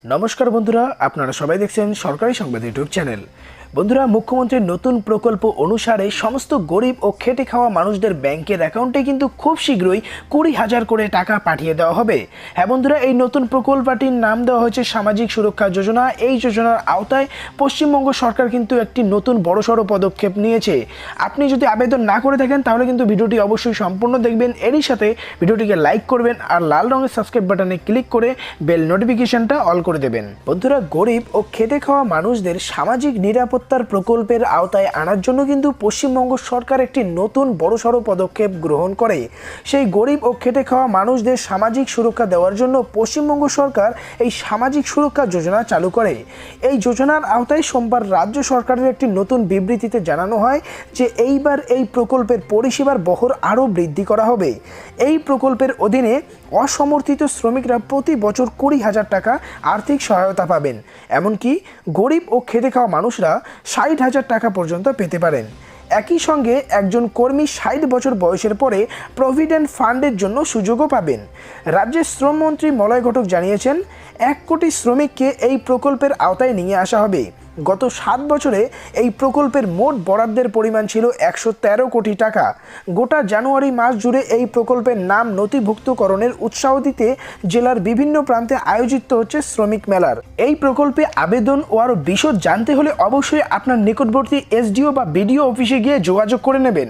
নমস্কার বন্ধুরা, আপনারা সবাই দেখছেন সরকারি সংবাদ ইউটিউব চ্যানেল। বন্ধুরা, মুখ্যমন্ত্রীর নতুন প্রকল্প অনুসারে সমস্ত গরিব ও খেটে খাওয়া মানুষদের ব্যাংকের অ্যাকাউন্টে কিন্তু খুব শীঘ্রই 20,000 করে টাকা পাঠিয়ে দেওয়া হবে। হ্যাঁ বন্ধুরা, এই নতুন প্রকল্পটির নাম দেওয়া হয়েছে সামাজিক সুরক্ষা যোজনা। এই যোজনার আওতায় পশ্চিমবঙ্গ সরকার কিন্তু একটি নতুন বড়সড় পদক্ষেপ নিয়েছে। আপনি যদি আবেদন না করে থাকেন তাহলে কিন্তু ভিডিওটি অবশ্যই সম্পূর্ণ দেখবেন, এরই সাথে ভিডিওটিকে লাইক করবেন আর লাল রঙের সাবস্ক্রাইব বাটনে ক্লিক করে বেল নোটিফিকেশনটা অল করে দেবেন। বন্ধুরা, গরিব ও খেটে খাওয়া মানুষদের সামাজিক নিরাপত্তার প্রকল্পের আওতায় আনার জন্য কিন্তু পশ্চিমবঙ্গ সরকার একটি নতুন বড়সড় পদক্ষেপ গ্রহণ করে। সেই গরিব ও খেটে খাওয়া মানুষদের সামাজিক সুরক্ষা দেওয়ার জন্য পশ্চিমবঙ্গ সরকার এই সামাজিক সুরক্ষা যোজনা চালু করে। এই যোজনার আওতায় সোমবার রাজ্য সরকারের একটি নতুন বিবৃতিতে জানানো হয় যে এইবার এই প্রকল্পের পরিষেবার বহর আরও বৃদ্ধি করা হবে। এই প্রকল্পের অধীনে অসমর্থিত শ্রমিকরা প্রতি বছর 20,000 টাকা আর্থিক সহায়তা পাবেন। এমনকি গরিব ও খেটে খাওয়া মানুষরা 60,000 টাকা পর্যন্ত পেতে পারেন। একই সঙ্গে একজন কর্মী 60 বছর বয়সের পরে প্রভিডেন্ট ফান্ডের জন্য সুযোগও পাবেন। রাজ্যের শ্রমমন্ত্রী মলয় ঘটক জানিয়েছেন, 1 কোটি শ্রমিককে এই প্রকল্পের আওতায় নিয়ে আসা হবে। গত 7 বছরে এই প্রকল্পের মোট বরাদ্দের পরিমাণ ছিল 113 কোটি টাকা। গোটা জানুয়ারি মাস জুড়ে এই প্রকল্পের নাম নথিভুক্তকরণের উৎসাহ দিতে জেলার বিভিন্ন প্রান্তে আয়োজিত হচ্ছে শ্রমিক মেলার। এই প্রকল্পে আবেদন ও আরও বিশদ জানতে হলে অবশ্যই আপনার নিকটবর্তী এসডিও বা বিডিও অফিসে গিয়ে যোগাযোগ করে নেবেন।